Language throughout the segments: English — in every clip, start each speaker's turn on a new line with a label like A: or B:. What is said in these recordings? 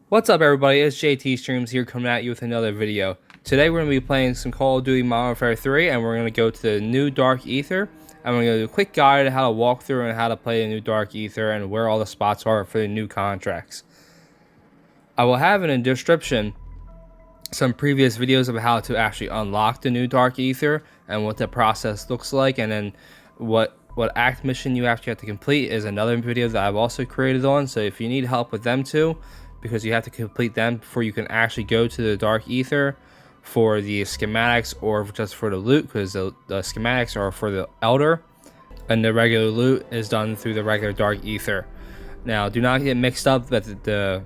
A: What's up, everybody? It's JT Streams here, coming at you with another video. Today we're going to be playing some Call of Duty Modern Warfare 3, and we're going to go to the new Dark Aether, and we're going to do a quick guide on how to walk through and how to play the new Dark Aether and where all the spots are for the new contracts. I will have in the description some previous videos of how to actually unlock the new Dark Aether and what the process looks like, and then what act mission you actually have to complete is another video that I've also created on. So if you need help with them too, because you have to complete them before you can actually go to the Dark Aether for the schematics or just for the loot, because the schematics are for the Elder and the regular loot is done through the regular Dark Aether. Now, do not get mixed up that the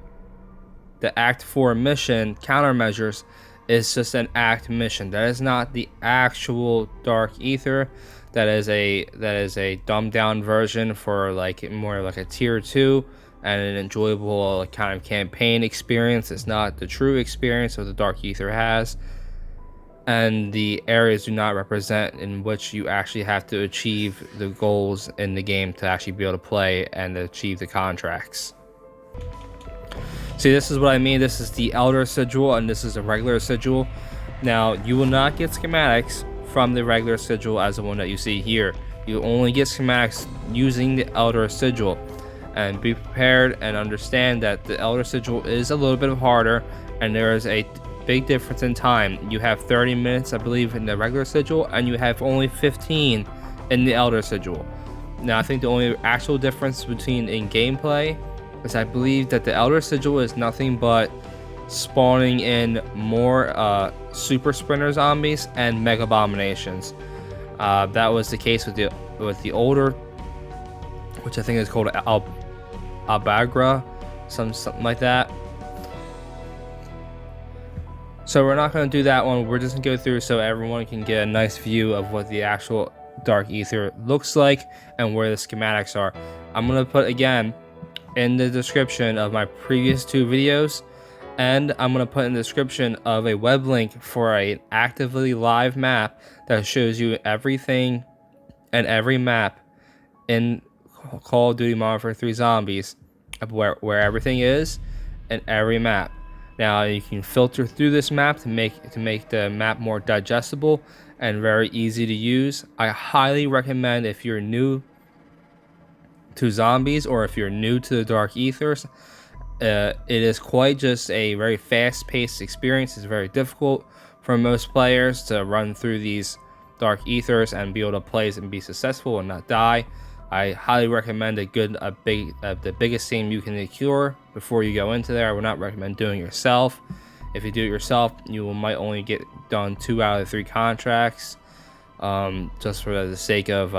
A: Act 4 mission, countermeasures, is just an act mission. That is not the actual Dark Aether. That is a dumbed down version for like more like a tier 2 and an enjoyable kind of campaign experience. It's not the true experience that the Dark Aether has, and the areas do not represent in which you actually have to achieve the goals in the game to actually be able to play and achieve the contracts. See, this is what I mean. This is the Elder sigil and this is a regular sigil. Now, you will not get schematics from the regular sigil as the one that you see here. You only get schematics using the Elder sigil. And be prepared and understand that the Elder sigil is a little bit harder, and there is a big difference in time. You have 30 minutes, I believe, in the regular sigil, and you have only 15 in the Elder sigil. Now, I think the only actual difference between in gameplay is I believe that the Elder sigil is nothing but spawning in more super sprinter zombies and mega abominations. That was the case with the older, which I think is called Abagra, something like that. So we're not going to do that one. We're just going to go through so everyone can get a nice view of what the actual Dark Aether looks like and where the schematics are. I'm going to put again in the description of my previous two videos, and I'm going to put in the description of a web link for an actively live map that shows you everything and every map in Call of Duty Modern Warfare 3 Zombies, where everything is in every map. Now you can filter through this map to make the map more digestible and very easy to use. I highly recommend, if you're new to zombies or if you're new to the Dark Aethers, it is quite just a very fast-paced experience. It's very difficult for most players to run through these Dark Aethers and be able to play and be successful and not die. I highly recommend the biggest thing you can secure before you go into there. I would not recommend doing it yourself. If you do it yourself, you might only get done 2 out of the 3 contracts, just for the sake of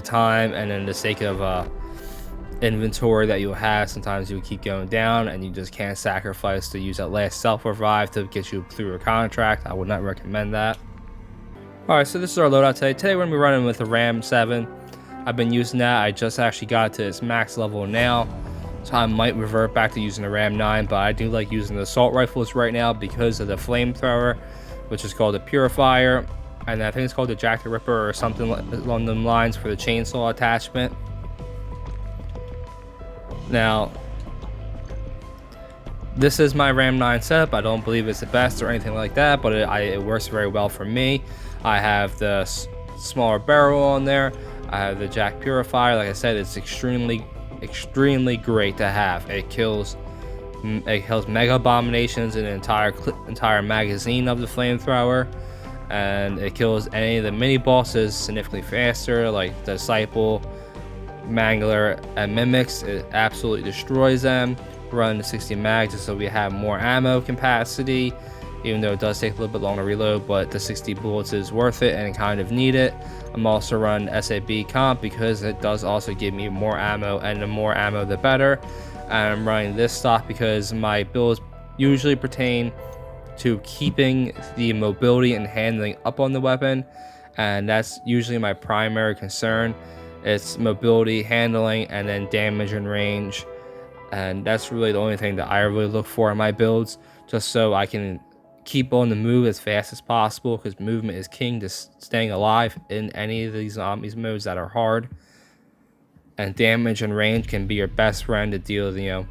A: time, and then the sake of inventory that you'll have. Sometimes you'll keep going down and you just can't sacrifice to use that last self-revive to get you through a contract. I would not recommend that. Alright, so this is our loadout today. Today we're going to be running with the Ram 7. I've been using that. I just actually got it to its max level now, so I might revert back to using the Ram 9, but I do like using the assault rifles right now because of the flamethrower, which is called the Purifier, and I think it's called the Jack the Ripper or something along them lines for the chainsaw attachment. Now, this is my Ram 9 setup. I don't believe it's the best or anything like that, but it works very well for me. I have the smaller barrel on there. I have the Jack Purifier. Like I said, it's extremely great to have. It kills mega abominations in an entire magazine of the flamethrower, and it kills any of the mini bosses significantly faster, like the Disciple, Mangler, and Mimics. It absolutely destroys them. Run the 60 mags so we have more ammo capacity, even though it does take a little bit longer to reload, but the 60 bullets is worth it and kind of need it. I'm also running SAB comp because it does also give me more ammo, and the more ammo the better. And I'm running this stock because my builds usually pertain to keeping the mobility and handling up on the weapon, and that's usually my primary concern. It's mobility, handling, and then damage and range. And that's really the only thing that I really look for in my builds, just so I can keep on the move as fast as possible, because movement is king to staying alive in any of these zombies modes that are hard. And damage and range can be your best friend to deal with,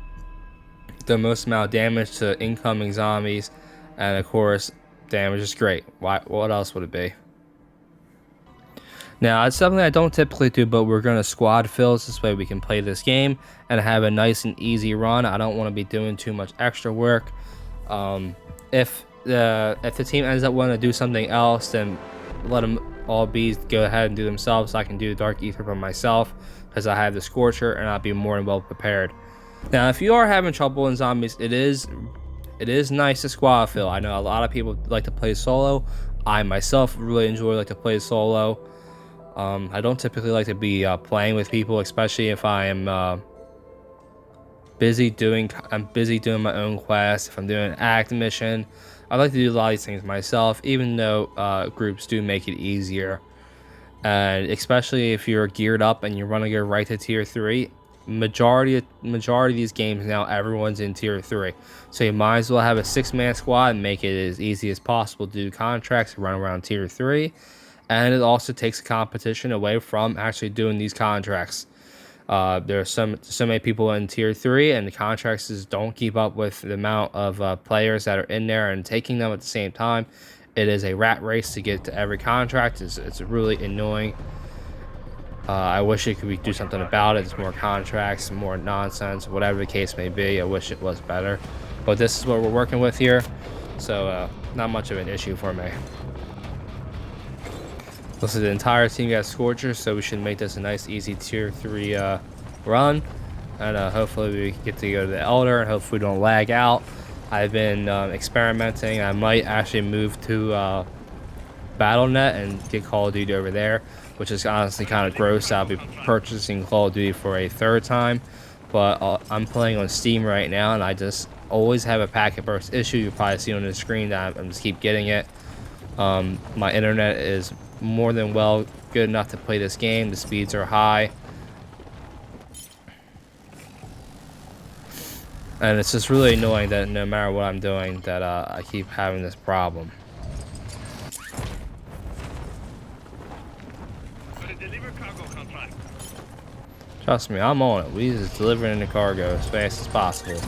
A: the most amount of damage to incoming zombies, and of course, damage is great. What else would it be? Now, it's something I don't typically do, but we're going to squad fills. This way we can play this game and have a nice and easy run. I don't want to be doing too much extra work. If the team ends up wanting to do something else, then let them all go ahead and do themselves. So I can do the Dark Aether by myself because I have the Scorcher and I'll be more than well prepared. Now, if you are having trouble in zombies, it is nice to squad fill. I know a lot of people like to play solo. I myself really like to play solo. I don't typically like to be playing with people, especially if I am busy doing my own quest. If I'm doing an act mission, I like to do a lot of these things myself, even though groups do make it easier. And especially if you're geared up and you want to go right to tier 3, majority of these games now everyone's in tier 3, so you might as well have a 6-man squad and make it as easy as possible to do contracts and run around tier 3. And it also takes competition away from actually doing these contracts. There are so many people in tier 3, and the contracts just don't keep up with the amount of players that are in there and taking them at the same time. It is a rat race to get to every contract. It's really annoying. I wish it could do something about it. It's more contracts, more nonsense, whatever the case may be. I wish it was better, but this is what we're working with here, so not much of an issue for me. Listen, the entire team got Scorchers, so we should make this a nice, easy tier 3 run, and hopefully we get to go to the Elder, and hopefully we don't lag out. I've been experimenting. I might actually move to BattleNet and get Call of Duty over there, which is honestly kind of gross. I'll be purchasing Call of Duty for a 3rd time, but I'm playing on Steam right now, and I just always have a packet burst issue. You'll probably see on the screen that I'm just keep getting it. My internet is more than well good enough to play this game. The speeds are high, and it's just really annoying that no matter what I'm doing that I keep having this problem. Trust me, I'm on it. We just delivering the cargo as fast as possible.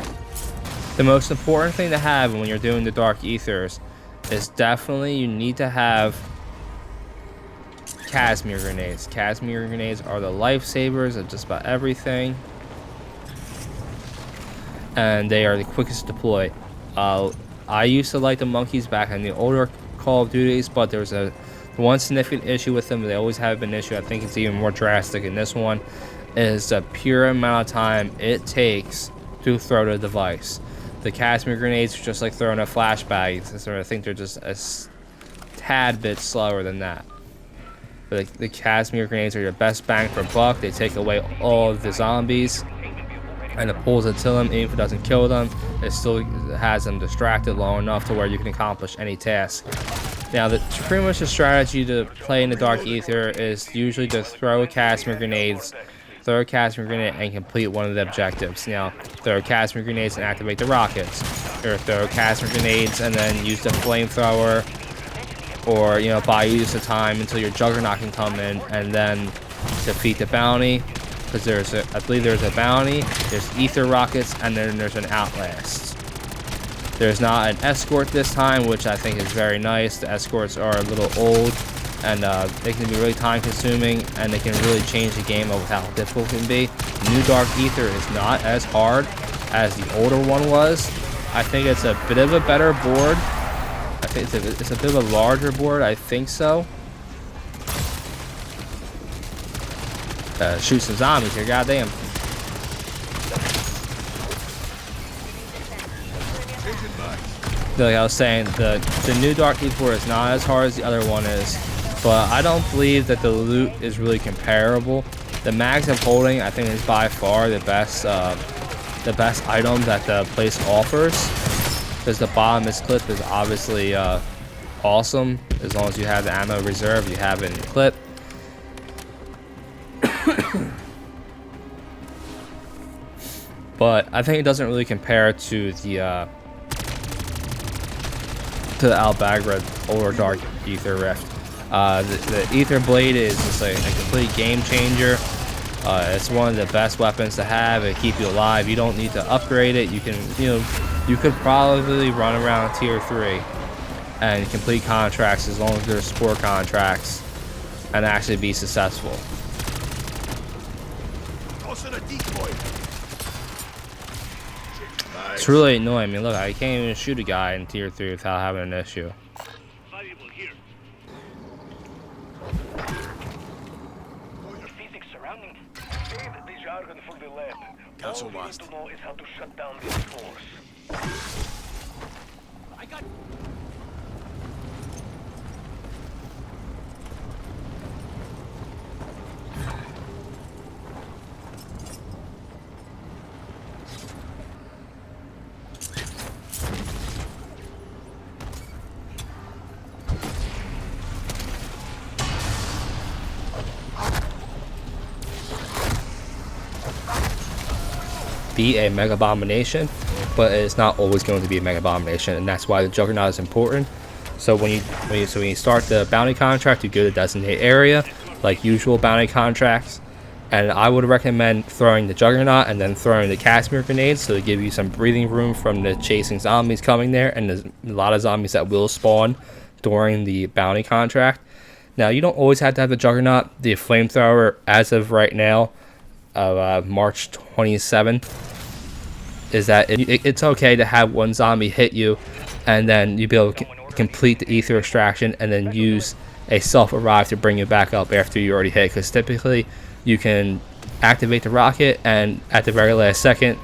A: The most important thing to have when you're doing the Dark Aethers is definitely you need to have Casimir grenades. Casimir grenades are the lifesavers of just about everything, and they are the quickest to deploy. I used to like the monkeys back in the older Call of Duties, but there's one significant issue with them. They always have been an issue. I think it's even more drastic in this one, is the pure amount of time it takes to throw the device. The Casimir grenades are just like throwing a flashbang. So I think they're just a tad bit slower than that. But the Casimir grenades are your best bang for buck. They take away all of the zombies, and it pulls it to them. Even if it doesn't kill them, it still has them distracted long enough to where you can accomplish any task. Now, pretty much the strategy to play in the Dark Aether is usually to throw Casimir grenades, throw a Casimir grenade, and complete one of the objectives. Now, throw Casimir grenades and activate the rockets, or throw Casimir grenades and then use the flamethrower, or buy use the time until your Juggernaut can come in and then defeat the bounty. Because I believe there's a bounty, there's Aether rockets, and then there's an Outlast. There's not an escort this time, which I think is very nice. The escorts are a little old, and they can be really time consuming, and they can really change the game of how difficult it can be. The new Dark Aether is not as hard as the older one was. I think it's a bit of a better board. I think it's a bit of a larger board, I think so. Shoot some zombies here, goddamn. Like I was saying, the new Dark Aether is not as hard as the other one is, but I don't believe that the loot is really comparable. The mags of holding, I think, is by far the best item that the place offers, because the bottomless clip is obviously awesome. As long as you have the ammo reserve, you have it in the clip. But I think it doesn't really compare to the Albagra or Dark Aether Rift. The Aether Blade is just a complete game changer. It's one of the best weapons to have. It keep you alive. You don't need to upgrade it. You can, you could probably run around tier 3 and complete contracts as long as they're support contracts and actually be successful. It's really annoying. I mean, look, I can't even shoot a guy in tier 3 without having an issue.
B: Council lost. To know is how to shut down this force. I got.
A: Be a mega abomination, but it's not always going to be a mega abomination, and that's why the juggernaut is important. So when you start the bounty contract, you go to designate area like usual bounty contracts, and I would recommend throwing the juggernaut and then throwing the Casimir grenades, so to give you some breathing room from the chasing zombies coming there, and there's a lot of zombies that will spawn during the bounty contract. Now, you don't always have to have the juggernaut. The flamethrower, as of right now, March 27th, is that it's okay to have one zombie hit you, and then you'll be able to complete the ether extraction and then use a self-revive to bring you back up after you already hit, because typically you can activate the rocket and at the very last second,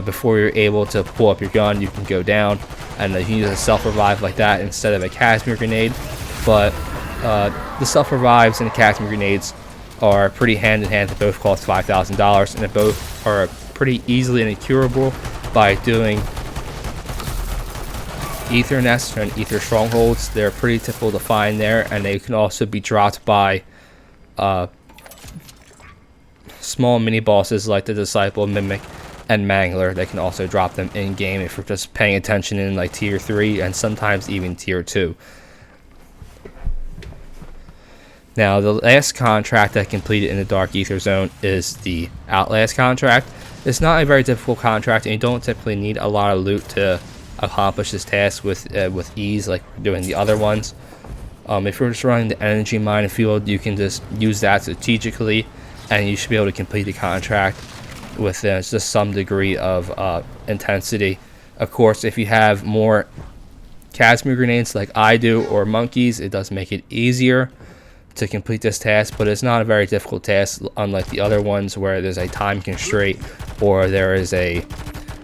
A: before you're able to pull up your gun, you can go down, and you can use a self-revive like that instead of a Casimir grenade. But the self-revives and the Casimir grenades are pretty hand-in-hand. They both cost $5,000, and they both are pretty easily and curable by doing ether nests and ether strongholds. They're pretty typical to find there, and they can also be dropped by small mini bosses like the Disciple, Mimic, and Mangler. They can also drop them in game if you're just paying attention in like tier 3 and sometimes even tier 2. Now, the last contract that completed in the Dark Aether Zone is the Outlast contract. It's not a very difficult contract, and you don't typically need a lot of loot to accomplish this task with ease like we're doing the other ones. If you're just running the energy minefield, you can just use that strategically, and you should be able to complete the contract with just some degree of intensity. Of course, if you have more Casimir grenades like I do, or monkeys, it does make it easier to complete this task, but it's not a very difficult task, unlike the other ones where there's a time constraint or there is a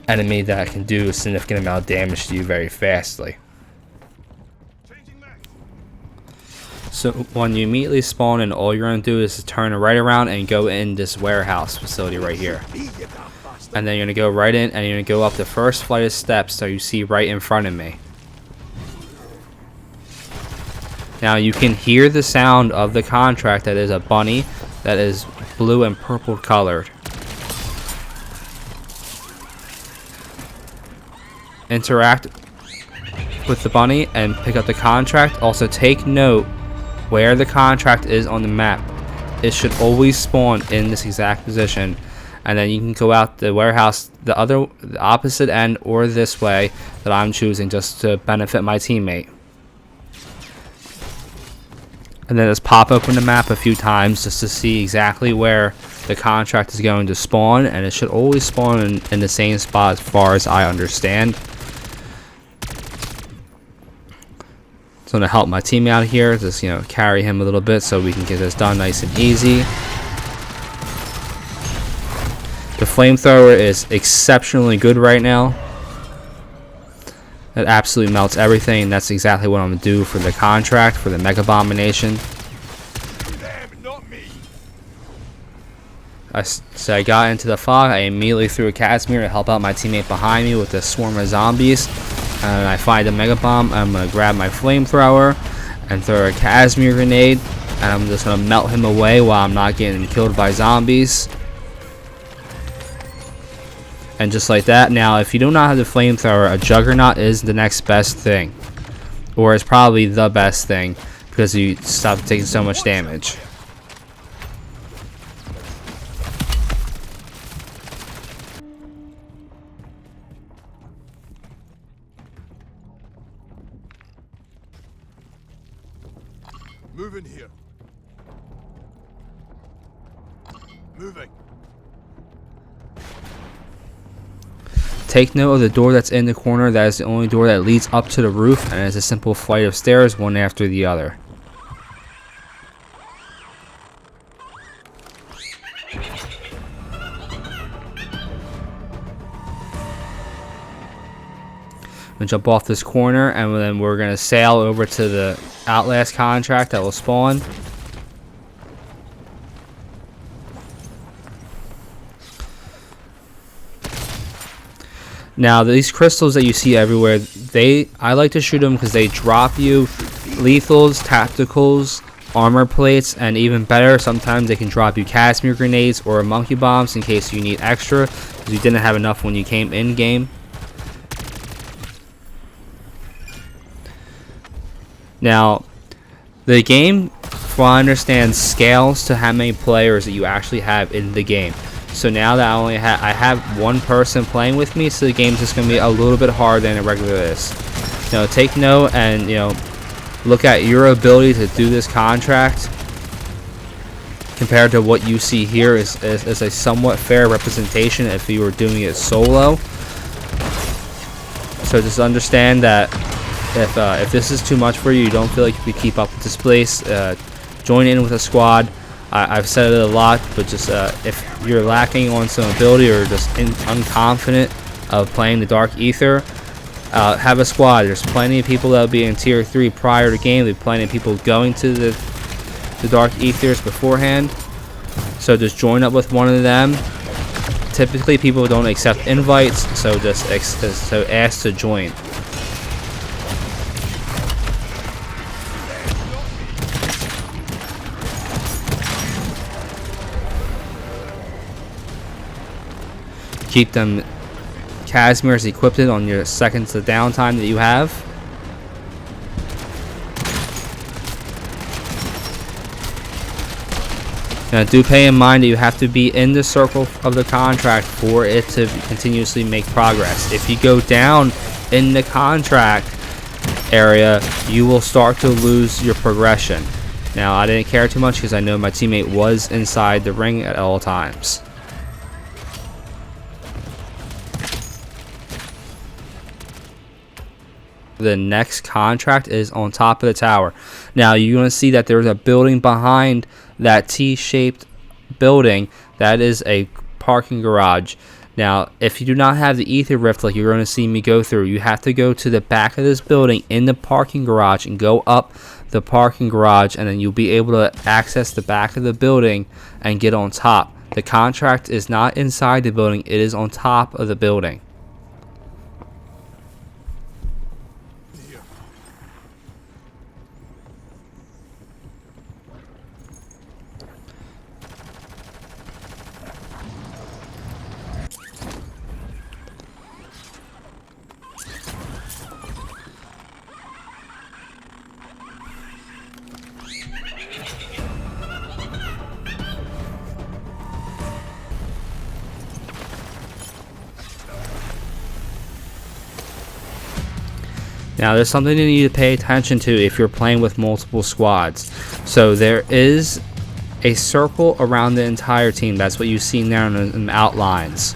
A: enemy that can do a significant amount of damage to you very fastly. So when you immediately spawn in, all you're going to do is to turn right around and go in this warehouse facility right here, and then you're going to go right in and you're going to go up the first flight of steps that you see right in front of me. Now you can hear the sound of the contract. That is a bunny that is blue and purple colored. Interact with the bunny and pick up the contract. Also take note where the contract is on the map. It should always spawn in this exact position, and then you can go out the warehouse the opposite end or this way that I'm choosing just to benefit my teammate. And then just pop open the map a few times just to see exactly where the contract is going to spawn, and it should always spawn in the same spot as far as I understand. So I'm going to help my team out here, just carry him a little bit so we can get this done nice and easy. The flamethrower is exceptionally good right now. It absolutely melts everything, and that's exactly what I'm going to do for the contract, for the Mega Abomination. So I got into the fog. I immediately threw a Casimir to help out my teammate behind me with the swarm of zombies. And I find a Mega Bomb. I'm going to grab my flamethrower and throw a Casimir grenade. And I'm just going to melt him away while I'm not getting killed by zombies. And just like that. Now, if you do not have the flamethrower, a Juggernaut is the next best thing. Or it's probably the best thing, because you stop taking so much damage.
B: Move in here. Moving.
A: Take note of the door that's in the corner. That is the only door that leads up to the roof, and it's a simple flight of stairs, one after the other. We'll jump off this corner, and then we're going to sail over to the Outlast contract that will spawn. Now, these crystals that you see everywhere, I like to shoot them because they drop you lethals, tacticals, armor plates, and even better, sometimes they can drop you Casimir grenades or monkey bombs in case you need extra, because you didn't have enough when you came in game. Now, the game, from what I understand, scales to how many players that you actually have in the game. So now that I have one person playing with me, so the game's just going to be a little bit harder than it regularly is. Take note and, look at your ability to do this contract compared to what you see here is a somewhat fair representation if you were doing it solo. So just understand that if this is too much for you, you don't feel like you can keep up with this place, join in with a squad. I've said it a lot, but just if you're lacking on some ability or just unconfident of playing the Dark Aether, have a squad. There's plenty of people that will be in tier 3 prior to game. There's plenty of people going to the Dark Aethers beforehand. So just join up with one of them. Typically, people don't accept invites, so just ask to join. Keep them Casimirs equipped on your seconds of downtime that you have. Now do pay in mind that you have to be in the circle of the contract for it to continuously make progress. If you go down in the contract area, you will start to lose your progression. Now I didn't care too much because I know my teammate was inside the ring at all times. The next contract is on top of the tower. Now you're going to see that there's a building behind that T-shaped building. That is a parking garage. Now if you do not have the Aether rift like you're going to see me go through, you have to go to the back of this building in the parking garage and go up the parking garage, and then you'll be able to access the back of the building and get on top. The contract is not inside the building, it is on top of the building. Now there's something you need to pay attention to if you're playing with multiple squads. So there is a circle around the entire team. That's what you see now in the outlines.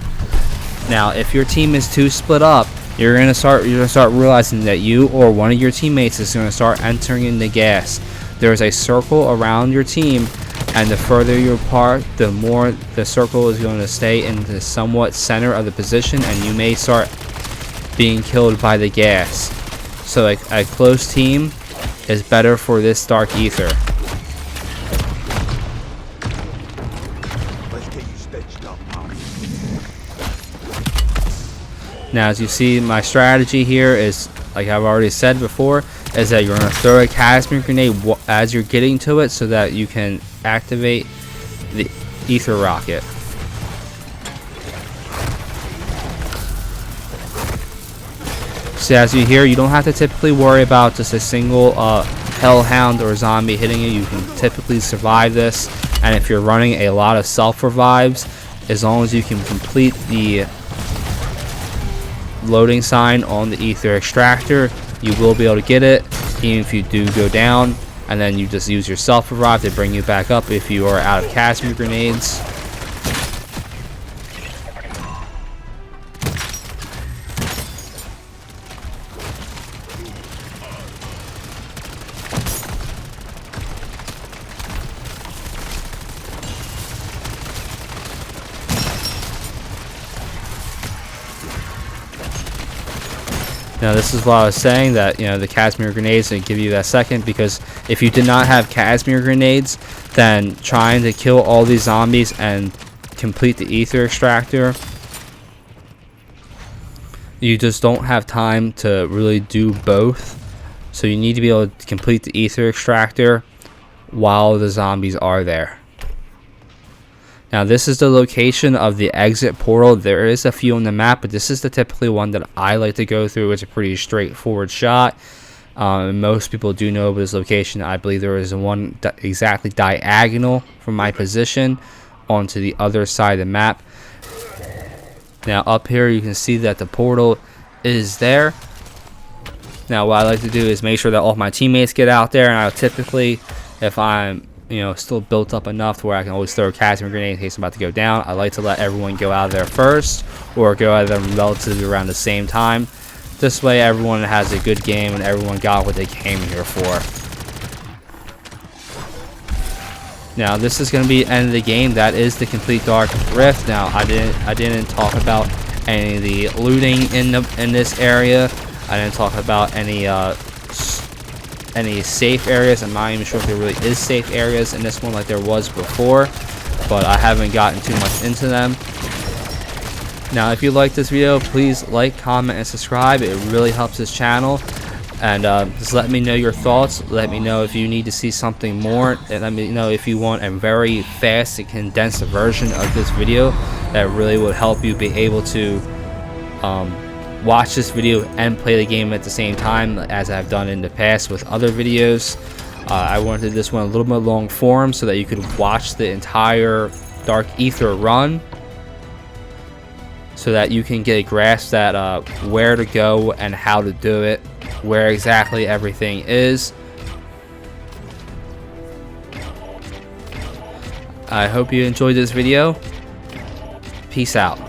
A: Now if your team is too split up, you're gonna start realizing that you or one of your teammates is gonna start entering in the gas. There's a circle around your team, and the further you're apart, the more the circle is going to stay in the somewhat center of the position, and you may start being killed by the gas. So a close team is better for this Dark Aether.
B: Let's get you stitched up, pal.
A: Now as you see, my strategy here is, like I've already said before, is that you're going to throw a Casimir grenade as you're getting to it so that you can activate the Aether rocket. So as you hear, you don't have to typically worry about just a single hellhound or zombie hitting you. You can typically survive this, and if you're running a lot of self-revives, as long as you can complete the loading sign on the Aether extractor, you will be able to get it. Even if you do go down, and then you just use your self-revive to bring you back up if you are out of Casimir grenades. Now this is what I was saying, that the Casimir grenades didn't give you that second, because if you did not have Casimir grenades, then trying to kill all these zombies and complete the Aether extractor, you just don't have time to really do both. So you need to be able to complete the Aether extractor while the zombies are there. Now this is the location of the exit portal. There is a few on the map, but this is the typically one that I like to go through. It's a pretty straightforward shot. Most people do know about this location. I believe there is one exactly diagonal from my position onto the other side of the map. Now up here you can see that the portal is there. Now what I like to do is make sure that all my teammates get out there, and I'll typically, if I'm still built up enough to where I can always throw a Casimir grenade in case I'm about to go down, I like to let everyone go out of there first, or go out of there relatively around the same time. This way everyone has a good game and everyone got what they came here for. Now this is going to be the end of the game. That is the complete Dark Rift. Now I didn't talk about any of the looting in this area. I didn't talk about any safe areas. I'm not even sure if there really is safe areas in this one like there was before, but I haven't gotten too much into them. Now if you like this video, please like, comment, and subscribe. It really helps this channel. And just let me know your thoughts. Let me know if you need to see something more, and let me know if you want a very fast and condensed version of this video that really would help you be able to watch this video and play the game at the same time, as I've done in the past with other videos. I wanted this one a little bit long form so that you could watch the entire Dark Aether run, so that you can get a grasp at where to go and how to do it, where exactly everything is. I hope you enjoyed this video. Peace out.